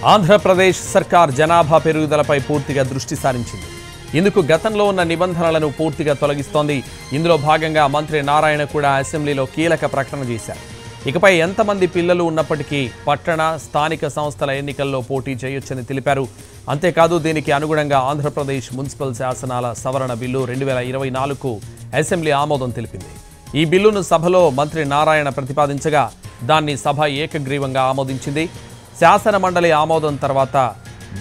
ఆంధ్రప్రదేశ్ సర్కార్ జనాభా పెరుగుదలపై పూర్తిగా దృష్టి సారించింది. ఇందుకు గతంలో ఉన్న నిబంధనలను పూర్తిగా తొలగిస్తోంది. ఇందులో భాగంగా మంత్రి నారాయణ కూడా అసెంబ్లీలో కీలక ప్రకటన చేశారు. ఇకపై ఎంతమంది పిల్లలు ఉన్నప్పటికీ పట్టణ స్థానిక సంస్థల ఎన్నికల్లో పోటీ చేయొచ్చని తెలిపారు. అంతేకాదు దీనికి అనుగుణంగా ఆంధ్రప్రదేశ్ మున్సిపల్ శాసనాల సవరణ బిల్లు 2024కు అసెంబ్లీ ఆమోదం తెలిపింది. ఈ బిల్లును సభలో మంత్రి నారాయణ ప్రతిపాదించగా దాన్ని సభ ఏకగ్రీవంగా ఆమోదించింది. శాసన మండలి ఆమోదం తర్వాత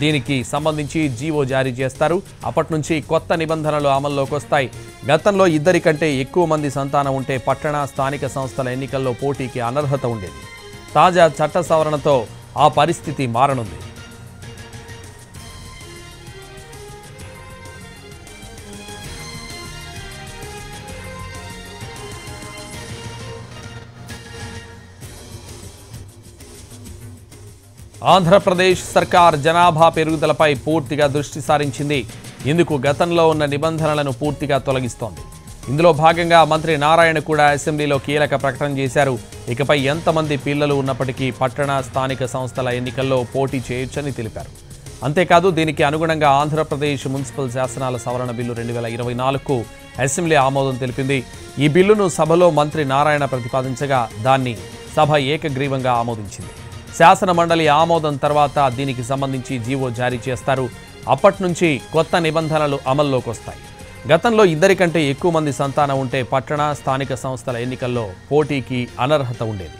దీనికి సంబంధించి జీవో జారీ చేస్తారు. అప్పటి నుంచి కొత్త నిబంధనలు అమల్లోకి వస్తాయి. గతంలో 2 కంటే ఎక్కువ మంది సంతానం ఉంటే పట్టణ స్థానిక సంస్థల ఎన్నికల్లో పోటీకి అనర్హత ఉండేది. తాజా చట్ట సవరణతో ఆ పరిస్థితి మారనుంది. ఆంధ్రప్రదేశ్ సర్కార్ జనాభా పెరుగుదలపై పూర్తిగా దృష్టి సారించింది. ఇందుకు గతంలో ఉన్న నిబంధనలను పూర్తిగా తొలగిస్తోంది. ఇందులో భాగంగా మంత్రి నారాయణ కూడా అసెంబ్లీలో కీలక ప్రకటన చేశారు. ఇకపై ఎంతమంది పిల్లలు ఉన్నప్పటికీ పట్టణ స్థానిక సంస్థల ఎన్నికల్లో పోటీ చేయొచ్చని తెలిపారు. అంతేకాదు దీనికి అనుగుణంగా ఆంధ్రప్రదేశ్ మున్సిపల్ శాసనాల సవరణ బిల్లు 2024కు అసెంబ్లీ ఆమోదం తెలిపింది. ఈ బిల్లును సభలో మంత్రి నారాయణ ప్రతిపాదించగా దాన్ని సభ ఏకగ్రీవంగా ఆమోదించింది. శాసన మండలి ఆమోదం తర్వాత దీనికి సంబంధించి జీవో జారీ చేస్తారు. అప్పటి నుంచి కొత్త నిబంధనలు అమల్లోకి వస్తాయి. గతంలో 2 కంటే ఎక్కువ మంది సంతానం ఉంటే పట్టణ స్థానిక సంస్థల ఎన్నికల్లో పోటీకి అనర్హత ఉండేది.